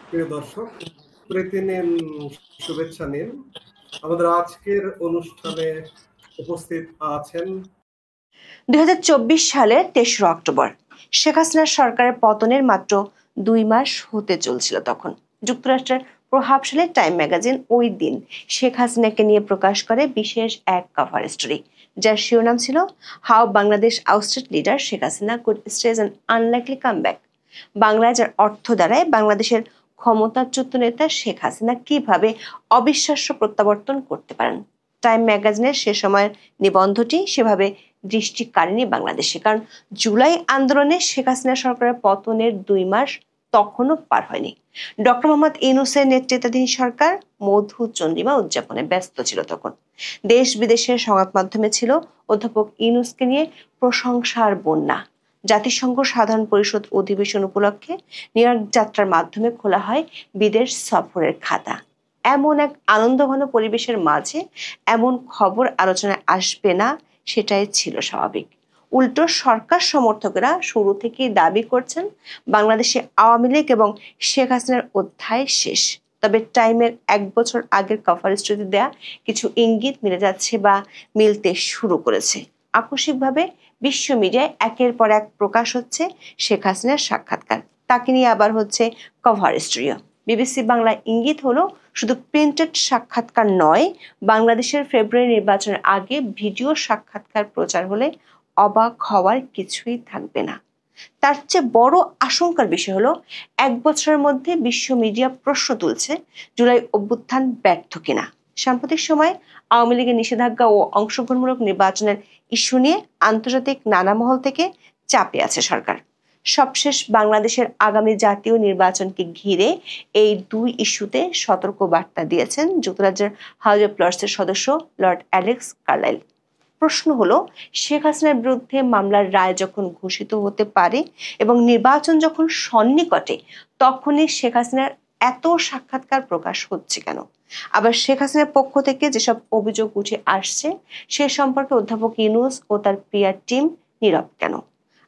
প্রিয় দর্শক, প্রীতি নিন, শুভেচ্ছা নিন। আমাদের আজকের অনুষ্ঠানে উপস্থিত আছেন 2024 সালের 23 অক্টোবর শেখ হাসিনার সরকারের পতনের মাত্র 2 মাস হতে চলছিল। তখন যুক্তরাষ্ট্রের প্রভাবশালী টাইম ম্যাগাজিন ওই দিন শেখ হাসিনাকে নিয়ে প্রকাশ করে বিশেষ এক কভার স্টোরি, যার শিরোনাম ছিল how Bangladesh ousted leader Sheikh Hasina could stage an unlikely comeback. বাংলায় যার অর্থ দাঁড়ায় বাংলাদেশের ক্ষমতাচ্যুত নেতা শেখ হাসিনা কিভাবে অবিশ্বাস্য প্রত্যাবর্তন করতে পারেন। টাইম ম্যাগাজিনের সে সময়ের নিবন্ধটি সেভাবে দৃষ্টি কাড়েনি বাংলাদেশে, কারণ জুলাই আন্দোলনে শেখ হাসিনা সরকারের পতনের 2 মাস তখনও পার হয়নি। ডক্টর মোহাম্মদ ইউনূসের নেতৃত্বাধীন সরকার মধু চন্দ্রিমা উদযাপনে ব্যস্ত ছিল। তখন দেশ বিদেশের সংবাদ মাধ্যমে ছিল অধ্যাপক ইউনূসকে নিয়ে প্রশংসার বন্যা। জাতিসংঘ সাধারণ পরিষদ অধিবেশন উপলক্ষে নিউ ইয়র্ক যাত্রার মাধ্যমে খোলা হয় বিদেশ সফরের খাতা। এমন এক আনন্দঘন পরিবেশের মাঝে এমন খবর আলোচনায় আসবে না, সেটাই ছিল স্বাভাবিক। উল্টো সরকার সমর্থকেরা শুরু থেকেই দাবি করছেন বাংলাদেশে আওয়ামী লীগ এবং শেখ হাসিনার অধ্যায় শেষ। তবে টাইমের 1 বছর আগের কভার স্টোরিতে দেয়া কিছু ইঙ্গিত মিলে যাচ্ছে বা মিলতে শুরু করেছে। আকস্মিকভাবে বিশ্ব মিডিয়ায় একের পর এক প্রকাশ হচ্ছে শেখ হাসিনার সাক্ষাৎকার, তাকে নিয়ে আবার হচ্ছে কভার স্টোরিও। বিবিসি বাংলা ইঙ্গিত হলো শুধু প্রিন্টেড সাক্ষাৎকার নয়, বাংলাদেশের ফেব্রুয়ারি নির্বাচনের আগে ভিডিও সাক্ষাৎকার প্রচার হলে অবাক হওয়ার কিছুই থাকবে না। তার চেয়ে বড় আশঙ্কার বিষয় হলো 1 বছরের মধ্যে বিশ্ব মিডিয়া প্রশ্ন তুলছে জুলাই অভ্যুত্থান ব্যর্থ কিনা। সাম্প্রতিক সময়ে আওয়ামী লীগের নিষেধাজ্ঞা ও অংশগ্রহণমূলক নির্বাচনের ইস্যু নিয়ে আন্তর্জাতিক নানা মহল থেকে চাপে আছে সরকার। সবশেষ বাংলাদেশের আগামী জাতীয় নির্বাচনকে ঘিরে এই 2 ইস্যুতে সতর্ক বার্তা দিয়েছেন যুক্তরাজ্যের হাউজ অব লর্ডসের সদস্য লর্ড অ্যালেক্স কার্লাইল। প্রশ্ন হলো, শেখ হাসিনার বিরুদ্ধে মামলার রায় যখন ঘোষিত হতে পারে এবং নির্বাচন যখন সন্নিকটে, তখনই শেখ হাসিনার এত সাক্ষাৎকার প্রকাশ হচ্ছে কেন? আবার শেখ হাসিনার পক্ষ থেকে যেসব অভিযোগ উঠে আসছে সে সম্পর্কে অধ্যাপক ইউনূস ও তার পিআর টিম নীরব কেন?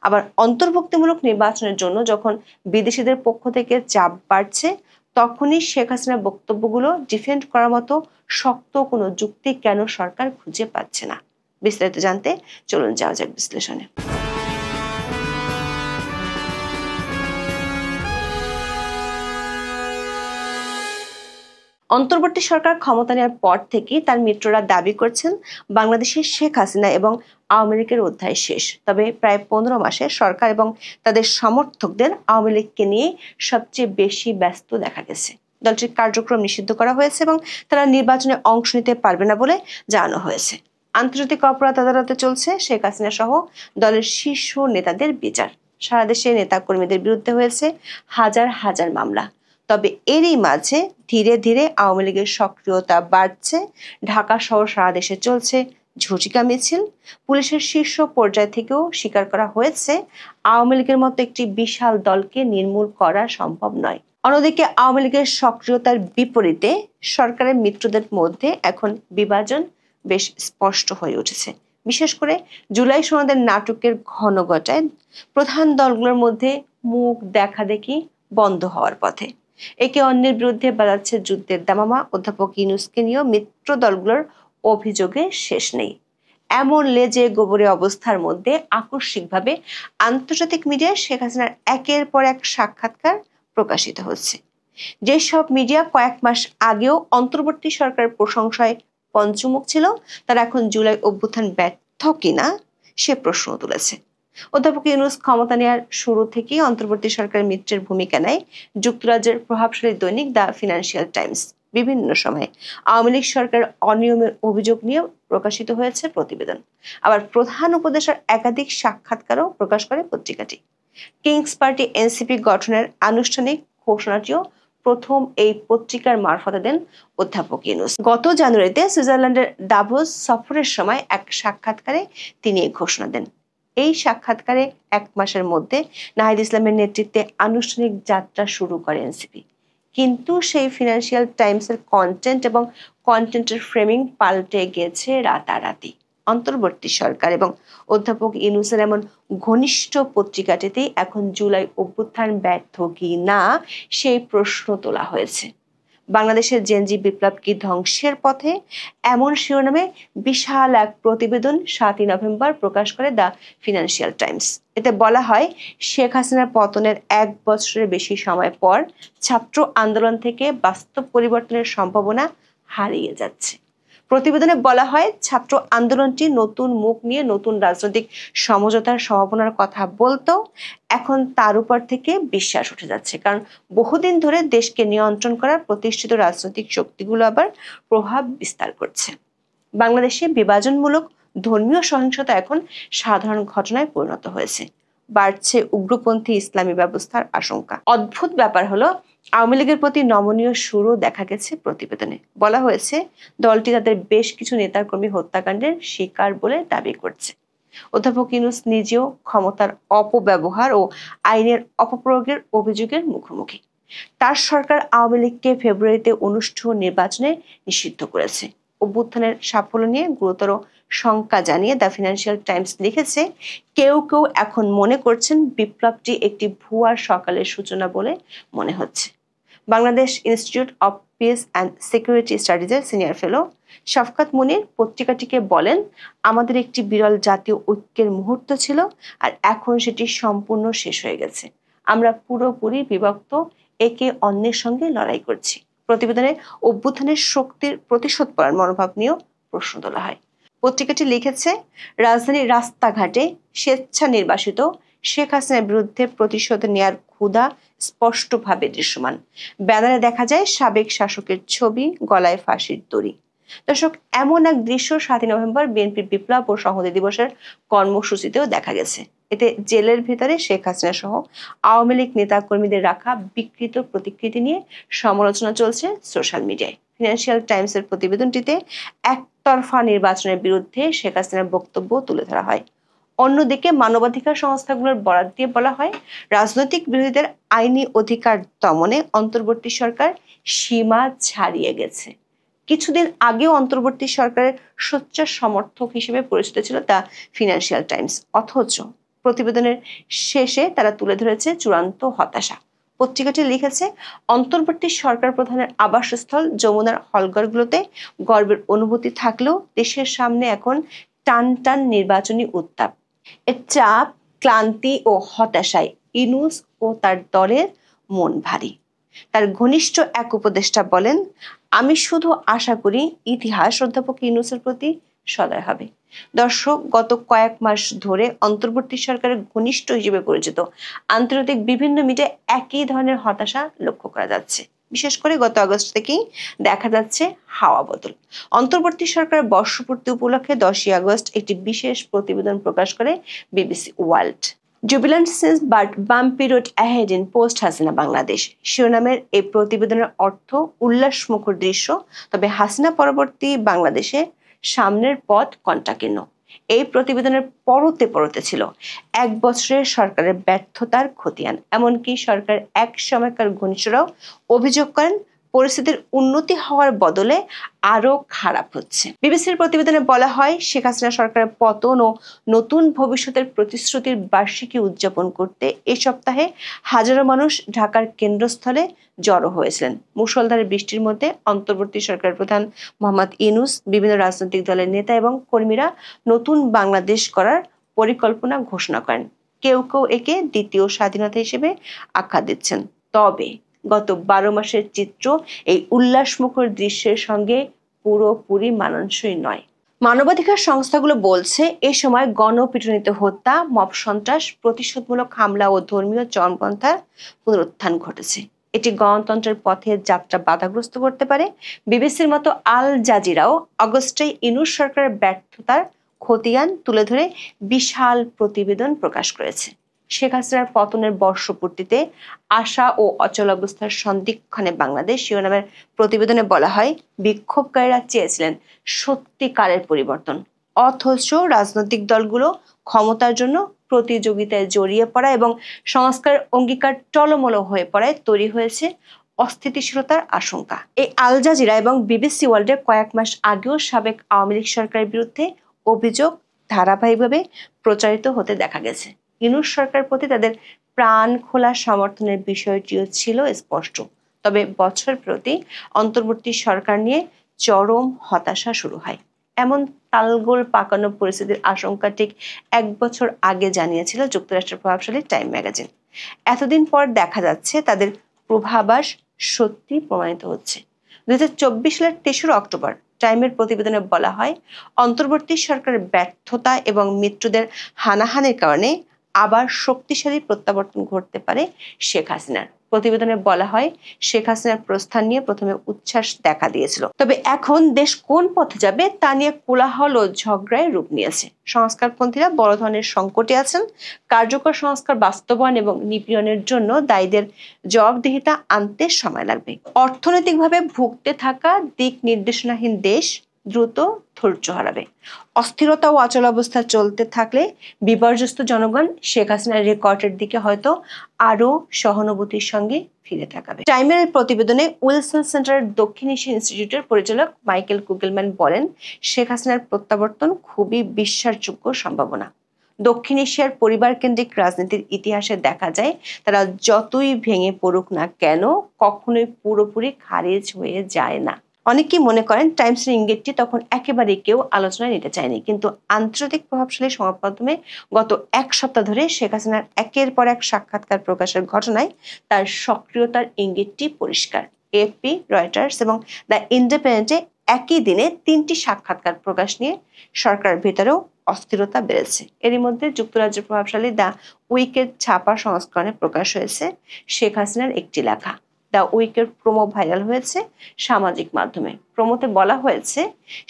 আবার অন্তর্ভুক্তিমূলক নির্বাচনের জন্য যখন বিদেশিদের পক্ষ থেকে চাপ বাড়ছে, তখনই শেখ হাসিনার বক্তব্যগুলো ডিফেন্ড করার মতো শক্ত কোনো যুক্তি কেন সরকার খুঁজে পাচ্ছে না? বিস্তারিত জানতে চলুন যাওয়া যাক বিশ্লেষণে। অন্তর্বর্তী সরকার ক্ষমতা নেওয়ার পর থেকেই তার মিত্ররা দাবি করছেন বাংলাদেশের শেখ হাসিনা এবং আওয়ামী লীগের অধ্যায় শেষ। তবে প্রায় 15 মাসে সরকার এবং তাদের সমর্থকদের আওয়ামী লীগকে নিয়ে সবচেয়ে বেশি ব্যস্ত দেখা গেছে। দলটির কার্যক্রম নিষিদ্ধ করা হয়েছে এবং তারা নির্বাচনে অংশ নিতে পারবে না বলে জানানো হয়েছে। আন্তর্জাতিক অপরাধ আদালতে চলছে শেখ হাসিনা সহ দলের শীর্ষ নেতাদের বিচার। সারা দেশে নেতাকর্মীদের বিরুদ্ধে হয়েছে হাজার হাজার মামলা। তবে এরই মাঝে ধীরে ধীরে আওয়ামী লীগের সক্রিয়তা বাড়ছে। ঢাকা সহ সারা দেশে চলছে ঝটিকা মিছিল। পুলিশের শীর্ষ পর্যায় থেকেও স্বীকার করা হয়েছে আওয়ামী লীগের মতো একটি বিশাল দলকে নির্মূল করা সম্ভব নয়। অন্যদিকে আওয়ামী লীগের সক্রিয়তার বিপরীতে সরকারের মিত্রদের মধ্যে এখন বিভাজন বেশ স্পষ্ট হয়ে উঠেছে। বিশেষ করে জুলাই সনদের নাটকের ঘন ঘটায় প্রধান দলগুলোর মধ্যে মুখ দেখাদেখি বন্ধ হওয়ার পথে। একে অন্যের বিরুদ্ধে বাজাচ্ছে যুদ্ধের দামামা। অধ্যাপক ইউনূসকে নিয়েও মিত্র দলগুলোর অভিযোগে শেষ নেই। এমন লেজে গোবরে অবস্থার মধ্যে আকস্মিকভাবে আন্তর্জাতিক মিডিয়ায় শেখ হাসিনার একের পর এক সাক্ষাৎকার প্রকাশিত হচ্ছে। যেসব মিডিয়া কয়েক মাস আগেও অন্তর্বর্তী সরকারের প্রশংসায় পঞ্চমুখ ছিল, তারা এখন জুলাই অভ্যুত্থান ব্যর্থ কিনা সে প্রশ্ন তুলেছে। অধ্যাপক ইউনূস ক্ষমতা নেওয়ার শুরু থেকেই অন্তর্বর্তী সরকারের মিত্রের ভূমিকা নেয় যুক্তরাজ্যের প্রভাবশালী দৈনিক দ্য ফিনান্সিয়াল টাইমস। বিভিন্ন সময়ে আওয়ামী লীগ সরকার অনিয়মের অভিযোগ নিয়ে প্রকাশিত হয়েছে প্রতিবেদন। আবার প্রধান উপদেষ্টার একাধিক সাক্ষাৎকারও প্রকাশ করে পত্রিকাটি। কিংস পার্টি এনসিপি গঠনের আনুষ্ঠানিক ঘোষণাটিও প্রথম এই পত্রিকার মারফতে দেন অধ্যাপক ইউনূস। গত জানুয়ারিতে সুইজারল্যান্ডের দাভোস সফরের সময় এক সাক্ষাৎকারে তিনি এই ঘোষণা দেন। এই সাক্ষাৎকারে 1 মাসের মধ্যে নাহিদ ইসলামের নেতৃত্বে আনুষ্ঠানিক যাত্রা শুরু করে এনসিপি। কিন্তু সেই ফিনান্সিয়াল টাইমসের কন্টেন্ট এবং কন্টেন্টের ফ্রেমিং পাল্টে গেছে রাতারাতি। অন্তর্বর্তী সরকার এবং অধ্যাপক ইউনূসের এমন ঘনিষ্ঠ পত্রিকাটিতেই এখন জুলাই অভ্যুত্থান ব্যর্থ কি না সেই প্রশ্ন তোলা হয়েছে। বাংলাদেশের জেনজি বিপ্লব কি ধ্বংসের পথে, এমন শিরোনামে বিশাল এক প্রতিবেদন 7ই নভেম্বর প্রকাশ করে দ্য ফিনান্সিয়াল টাইমস। এতে বলা হয়, শেখ হাসিনার পতনের 1 বছরের বেশি সময় পর ছাত্র আন্দোলন থেকে বাস্তব পরিবর্তনের সম্ভাবনা হারিয়ে যাচ্ছে। প্রতিবেদনে বলা হয়, ছাত্র আন্দোলনটি নতুন মুখ নিয়ে নতুন রাজনৈতিক সমঝোতার সম্ভাবনার কথা বলতো এখন তার উপর থেকে বিশ্বাস উঠে যাচ্ছে, কারণ বহুদিন ধরে দেশকে নিয়ন্ত্রণ করার প্রতিষ্ঠিত রাজনৈতিক শক্তিগুলো আবার প্রভাব বিস্তার করছে। বাংলাদেশে বিভাজনমূলক ধর্মীয় সহিংসতা এখন সাধারণ ঘটনায় পরিণত হয়েছে। বাড়ছে উগ্রপন্থী ইসলামী ব্যবস্থার আশঙ্কা। অদ্ভুত ব্যাপার হলো, আওয়ামী লীগের প্রতি নমনীয় সুরও দেখা গেছে প্রতিবেদনে। বলা হয়েছে, দলটি তাদের বেশ কিছু নেতাকর্মী হত্যাকাণ্ডের শিকার বলে দাবি করছে। অধ্যাপক ইউনূস নিজেও ক্ষমতার অপব্যবহার ও আইনের অপপ্রয়োগের অভিযোগের মুখোমুখি। তার সরকার আওয়ামী লীগকে ফেব্রুয়ারিতে অনুষ্ঠেয় নির্বাচনে নিষিদ্ধ করেছে। অভ্যুত্থানের সাফল্য নিয়ে গুরুতর শঙ্কা জানিয়ে দ্য ফিনান্সিয়াল টাইমস লিখেছে, কেউ কেউ এখন মনে করছেন বিপ্লবটি একটি ভুয়া সকালের সূচনা বলে মনে হচ্ছে। Bangladesh institute of peace and security স্টাডিজের সিনিয়র ফেলো শফকাত মুনির পত্রিকাটিকে বলেন, আমাদের একটি বিরল জাতীয় ঐক্যের মুহূর্ত ছিল, আর এখন সেটি সম্পূর্ণ শেষ হয়ে গেছে। আমরা পুরোপুরি বিভক্ত, একে অন্যের সঙ্গে লড়াই করছি। প্রতিবেদনে অভ্যুত্থানের শক্তির প্রতিশোধ পরার মনোভাব নিয়েও প্রশ্ন তোলা হয়। পত্রিকাটি লিখেছে, রাজধানীর রাস্তাঘাটে স্বেচ্ছা নির্বাসিত শেখ হাসিনার বিরুদ্ধে প্রতিশোধ নেয়ার ক্ষুধা স্পষ্টভাবে দৃশ্যমান। ব্যানারে দেখা যায় সাবেক শাসকের ছবি, গলায় ফাঁসির দড়ি। দর্শক, এমন এক দৃশ্য 7ই নভেম্বর বিএনপির বিপ্লব ও সংহতি দিবসের কর্মসূচিতেও দেখা গেছে। এতে জেলের ভিতরে শেখ হাসিনা সহ আওয়ামী লীগ নেতা কর্মীদের রাখা বিকৃত প্রতিকৃতি নিয়ে সমালোচনা চলছে সোশ্যাল মিডিয়ায়। ফিনান্সিয়াল টাইমসের প্রতিবেদনটিতে একতরফা নির্বাচনের বিরুদ্ধে শেখ হাসিনার বক্তব্য তুলে ধরা হয়। অন্যদিকে মানবাধিকার সংস্থাগুলোর বরাত দিয়ে বলা হয়, রাজনৈতিক বিরোধীদের আইনি অধিকার দমনে অন্তর্বর্তী সরকার সীমা ছাড়িয়ে গেছে। কিছুদিন আগেও অন্তর্বর্তী সরকারের সোচ্চার সমর্থক হিসেবে পরিচিত ছিল দ্য ফিনান্সিয়াল টাইমস, অথচ প্রতিবেদনের শেষে তারা তুলে ধরেছে চূড়ান্ত হতাশা। পত্রিকাটি লিখেছে, অন্তর্বর্তী সরকার প্রধানের আবাসস্থল যমুনার হলঘরগুলোতে গর্বের অনুভূতি থাকলেও দেশের সামনে এখন টান টান নির্বাচনী উত্তাপ। এর চাপ, ক্লান্তি ও হতাশায় ইউনূস ও তার দলের মন ভারী। তার ঘনিষ্ঠ এক উপদেষ্টা বলেন, আমি শুধু আশা করি ইতিহাস অধ্যাপক ইউনূসের প্রতি সদয় হবে। দর্শক, গত কয়েক মাস ধরে অন্তর্বর্তী সরকারের ঘনিষ্ঠ হিসেবে পরিচিত আন্তর্জাতিক বিভিন্ন মিডিয়ায় একই ধরনের হতাশা লক্ষ্য করা যাচ্ছে। বিশেষ করে গত আগস্ট থেকেই দেখা যাচ্ছে হাওয়া বদল। অন্তর্বর্তী সরকারের বর্ষপূর্তি উপলক্ষে 10ই আগস্ট একটি বিশেষ প্রতিবেদন প্রকাশ করে BBC world. Jubilant since but bumpy road ahead in post Hasina Bangladesh শিরোনামের এই প্রতিবেদনের অর্থ উল্লাসমুখর দৃশ্য, তবে হাসিনা পরবর্তী বাংলাদেশে সামনের পথ কণ্টাকীর্ণ। এই প্রতিবেদনের পরতে পরতে ছিল 1 বছরের সরকারের ব্যর্থতার খতিয়ান। এমনকি সরকার এক সময়কার ঘনিষ্ঠরাও অভিযোগ করেন, পরিস্থিতির উন্নতি হওয়ার বদলে আরো খারাপ হচ্ছে। বিবিসির প্রতিবেদনে বলা হয়, শেখ হাসিনা সরকারের পতন ও নতুন ভবিষ্যতের প্রতিশ্রুতির বার্ষিকী উদযাপন করতে এই সপ্তাহে হাজারো মানুষ ঢাকার কেন্দ্রস্থলে জড়ো হয়েছিলেন। মুষলধারে বৃষ্টির মধ্যে অন্তর্বর্তী সরকার প্রধান মোহাম্মদ ইউনূস, বিভিন্ন রাজনৈতিক দলের নেতা এবং কর্মীরা নতুন বাংলাদেশ করার পরিকল্পনা ঘোষণা করেন। কেউ কেউ একে দ্বিতীয় স্বাধীনতা হিসেবে আখ্যা দিচ্ছেন। তবে গত 12 মাসের চিত্র এই উল্লাসমুখর দৃশ্যের সঙ্গে পুরোপুরি মানানসই নয়। মানবাধিকার সংস্থাগুলো বলছে, এ সময় গণপিটুনিতে হত্যা, মব সন্ত্রাস, প্রতিশোধমূলক হামলা ও ধর্মীয় চরমপন্থার পুনরুত্থান ঘটেছে। এটি গণতন্ত্রের পথে যাত্রা বাধাগ্রস্ত করতে পারে। বিবিসির মতো আল জাজিরাও আগস্টে ইউনূস সরকারের ব্যর্থতার খতিয়ান তুলে ধরে বিশাল প্রতিবেদন প্রকাশ করেছে। শেখ হাসিনার পতনের বর্ষপূর্তিতে আশা ও অচলাবস্থার সন্ধিক্ষণে বাংলাদেশ শিরোনামের প্রতিবেদনে বলা হয়, বিক্ষোভকারীরা চেয়েছিলেন সত্যিকারের পরিবর্তন, অথচ রাজনৈতিক দলগুলো ক্ষমতার জন্য প্রতিযোগিতায় জড়িয়ে পড়া এবং সংস্কারের অঙ্গীকার টলমল হয়ে পড়ায় তৈরি হয়েছে অস্থিতিশীলতার আশঙ্কা। এই আল জাজিরা এবং বিবিসি ওয়ার্ল্ডে কয়েক মাস আগেও সাবেক আওয়ামী লীগ সরকারের বিরুদ্ধে অভিযোগ ধারাবাহিকভাবে প্রচারিত হতে দেখা গেছে। ইউনূস সরকারের প্রতি তাদের প্রাণ খোলা সমর্থনের বিষয়টিও ছিল স্পষ্ট। তবে বছর প্রতি অন্তর্বর্তী সরকার নিয়ে চরম হতাশা শুরু হয়। এমন তালগোল পাকানো পরিস্থিতির আশঙ্কা ঠিক 1 বছর আগে জানিয়েছিল যুক্তরাষ্ট্রের প্রভাবশালী টাইম ম্যাগাজিন। এতদিন পর দেখা যাচ্ছে তাদের পূর্বাভাস সত্যি প্রমাণিত হচ্ছে। 2024 সালের 23 অক্টোবর টাইমের প্রতিবেদনে বলা হয়, অন্তর্বর্তী সরকারের ব্যর্থতা এবং মিত্রদের হানাহানির কারণে আবার শক্তিশালী প্রত্যাবর্তন ঘটতে পারে শেখ হাসিনার। প্রতিবেদনে বলা হয়, শেখ হাসিনার প্রস্থান নিয়ে প্রথমে উচ্ছ্বাস দেখা দিয়েছিল, তবে এখন দেশ কোন পথে যাবে তা নিয়ে কোলাহল ও ঝগড়ায় রূপ নিয়েছে। সংস্কারপন্থীরা বড় ধরনের সংকটে আছেন। কার্যকর সংস্কার বাস্তবায়ন এবং নিপীড়নের জন্য দায়ীদের জবাবদিহিতা আনতে সময় লাগবে। অর্থনৈতিকভাবে ভুগতে থাকা দিক নির্দেশনাহীন দেশ দ্রুত ধৈর্য হারাবে। অস্থিরতা ও অচলাবস্থা চলতে থাকলে বিপর্যস্ত জনগণ শেখ হাসিনার রেকর্ডের দিকে হয়তো আরো সহানুভূতির সঙ্গে ফিরে তাকাবে। টাইমের প্রতিবেদনে উইলসন সেন্টারের দক্ষিণ এশিয়া ইনস্টিটিউটের পরিচালক মাইকেল কুগেলম্যান বলেন, শেখ হাসিনার প্রত্যাবর্তন খুবই বিশ্বাসযোগ্য সম্ভাবনা। দক্ষিণ এশিয়ার পরিবার কেন্দ্রিক রাজনীতির ইতিহাসে দেখা যায়, তারা যতই ভেঙে পড়ুক না কেন কখনোই পুরোপুরি খারিজ হয়ে যায় না। অনেকেই মনে করেন টাইমসের ইঙ্গিতটি তখন একেবারেই কেউ আলোচনায় নিতে চায়নি, কিন্তু আন্তর্জাতিক প্রভাবশালী সংবাদ মাধ্যমে গত 1 সপ্তাহ ধরে শেখ হাসিনার একের পর এক সাক্ষাৎকার প্রকাশের ঘটনায় তার সক্রিয়তার ইঙ্গিতটি পরিষ্কার। এএফপি, রয়টার্স এবং দ্য ইন্ডিপেন্ডেন্টে একই দিনে 3টি সাক্ষাৎকার প্রকাশ নিয়ে সরকারের ভেতরেও অস্থিরতা বেড়েছে। এরই মধ্যে যুক্তরাজ্যের প্রভাবশালী দ্য উইকের ছাপা সংস্করণে প্রকাশ হয়েছে শেখ হাসিনার একটি লেখা। দ্য উইকের প্রোমো ভাইরাল হয়েছে সামাজিক মাধ্যমে। প্রোমোতে বলা হয়েছে,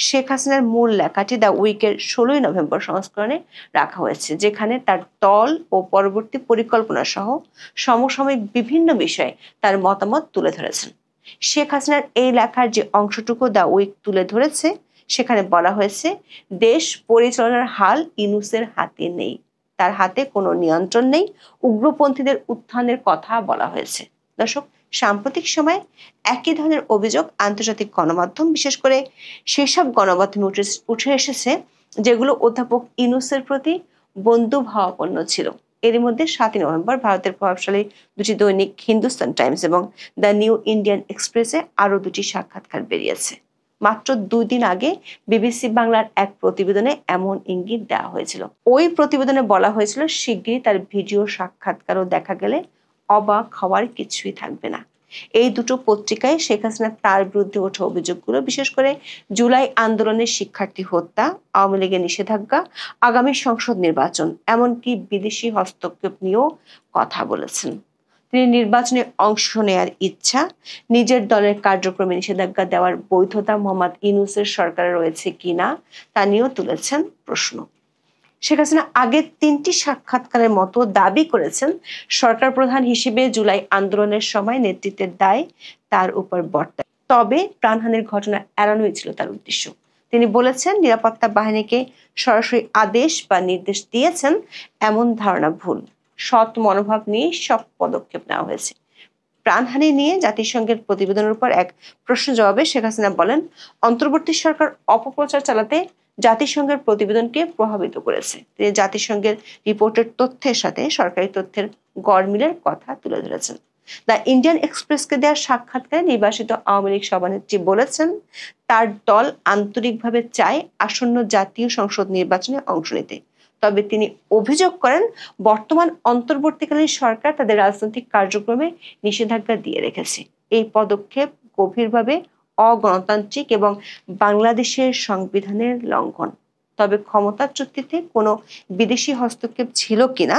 শেখ হাসিনার মূল লেখাটি দ্য উইকের 16 নভেম্বর সংস্করণে রাখা হয়েছে, যেখানে তার দল ও পরবর্তী পরিকল্পনা সহ সমসাময়িক বিভিন্ন বিষয়ে তার মতামত তুলে ধরেছেন। শেখ হাসিনার এই লেখার যে অংশটুকু দ্য উইক তুলে ধরেছে, সেখানে বলা হয়েছে, দেশ পরিচালনার হাল ইউনূসের হাতে নেই, তার হাতে কোনো নিয়ন্ত্রণ নেই। উগ্রপন্থীদের উত্থানের কথা বলা হয়েছে। দর্শক, সাম্প্রতিক সময়ে একই ধরনের অভিযোগ আন্তর্জাতিক গণমাধ্যম, বিশেষ করে সেসব গণমাধ্যমে উঠে এসেছে যেগুলো অধ্যাপক ইউনূসের প্রতি বন্ধুভাবাপন্ন ছিল। এরই মধ্যে 7 নভেম্বর ভারতের প্রভাবশালী দুটি দৈনিক হিন্দুস্তান টাইমস এবং দ্য নিউ ইন্ডিয়ান এক্সপ্রেসে আরো 2টি সাক্ষাৎকার বেরিয়েছে। মাত্র 2 দিন আগে বিবিসি বাংলার এক প্রতিবেদনে এমন ইঙ্গিত দেওয়া হয়েছিল। ওই প্রতিবেদনে বলা হয়েছিল, শিগগিরই তার ভিডিও সাক্ষাৎকারও দেখা গেলে অবাক হওয়ার কিছুই থাকবে না। এই দুটো পত্রিকায় শেখ হাসিনা তার বিরুদ্ধে ওঠা অভিযোগগুলো, বিশেষ করে জুলাই আন্দোলনের শিক্ষার্থী হত্যা, আওয়ামী লীগের নিষেধাজ্ঞা, আগামী সংসদ নির্বাচন, এমনকি বিদেশি হস্তক্ষেপ নিয়েও কথা বলেছেন। তিনি নির্বাচনে অংশ নেয়ার ইচ্ছা, নিজের দলের কার্যক্রমে নিষেধাজ্ঞা দেওয়ার বৈধতা মোহাম্মদ ইউনূসের সরকারে রয়েছে কিনা তা নিয়েও তুলেছেন প্রশ্ন। শেখ হাসিনা আগের 3টি সাক্ষাৎকারের মতো দাবি করেছেন, সরকার প্রধান হিসেবে জুলাই আন্দোলনের সময় নেতৃত্বের দায় তার উপর বর্তায়। তবে প্রাণহানির ঘটনা এড়ানোই ছিল তার উদ্দেশ্য। তিনি বলেছেন, নিরাপত্তা বাহিনীকে সরাসরি আদেশ বা নির্দেশ দিয়েছেন এমন ধারণা ভুল। সৎ মনোভাব নিয়ে সব পদক্ষেপ নেওয়া হয়েছে। প্রাণহানি নিয়ে জাতিসংঘের প্রতিবেদনের উপর এক প্রশ্ন জবাবে শেখ হাসিনা বলেন, অন্তর্বর্তী সরকার অপপ্রচার চালাতে জাতিসংঘের প্রতিবেদনকে প্রভাবিত করেছে। তিনি জাতিসংঘের রিপোর্টের তথ্যের সাথে সরকারি তথ্যের গড়মিলের কথা তুলে ধরেছেন। দ্য ইন্ডিয়ান এক্সপ্রেসকে দেওয়া সাক্ষাৎকারে নির্বাসিত আওয়ামী লীগ সভানেত্রী বলেছেন, তার দল আন্তরিকভাবে চায় আসন্ন জাতীয় সংসদ নির্বাচনে অংশ নিতে। তবে তিনি অভিযোগ করেন, বর্তমান অন্তর্বর্তীকালীন সরকার তাদের রাজনৈতিক কার্যক্রমে নিষেধাজ্ঞা দিয়ে রেখেছে। এই পদক্ষেপ গভীরভাবে অগণতান্ত্রিক এবং বাংলাদেশের সংবিধানের লঙ্ঘন। তবে ক্ষমতাচ্যুতিতে কোনো বিদেশি হস্তক্ষেপ ছিল কিনা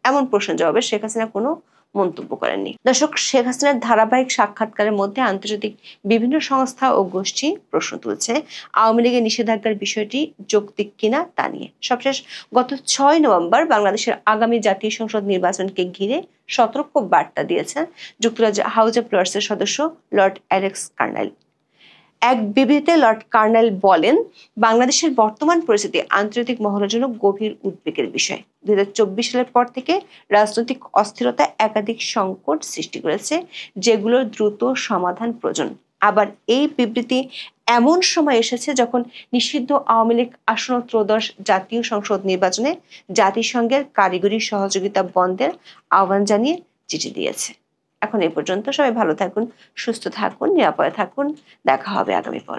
এমন প্রশ্নের জবাবে শেখ হাসিনা কোনো মন্তব্য করেননি। দর্শক, শেখ হাসিনার ধারাবাহিক সাক্ষাৎকারের মধ্যে আন্তর্জাতিক বিভিন্ন সংস্থা ও গোষ্ঠী প্রশ্ন তুলছে আওয়ামী লীগের নিষেধাজ্ঞার বিষয়টি যৌক্তিক কিনা তা নিয়ে। সবশেষ গত 6 নভেম্বর বাংলাদেশের আগামী জাতীয় সংসদ নির্বাচনকে ঘিরে সতর্ক বার্তা দিয়েছেন যুক্তরাজ্য হাউস অব লর্ডসের সদস্য লর্ড অ্যালেক্স কার্নাইল। এক বিবৃতিতে লর্ড কার্নাইল বলেন, বাংলাদেশের বর্তমান পরিস্থিতি আন্তর্জাতিক মহলের জন্য গভীর উদ্বেগের বিষয়। 2024 সালের পর থেকে রাজনৈতিক অস্থিরতা একাধিক সংকট সৃষ্টি করেছে, যেগুলোর দ্রুত সমাধান প্রয়োজন। আবার এই বিবৃতি এমন সময় এসেছে যখন নিষিদ্ধ আওয়ামী লীগ আসন্ন ত্রয়োদশ জাতীয় সংসদ নির্বাচনে জাতিসংঘের কারিগরি সহযোগিতা বন্ধের আহ্বান জানিয়ে চিঠি দিয়েছে। এখন এই পর্যন্ত। সবাই ভালো থাকুন, সুস্থ থাকুন, নিরাপদে থাকুন। দেখা হবে আগামী পর্বে।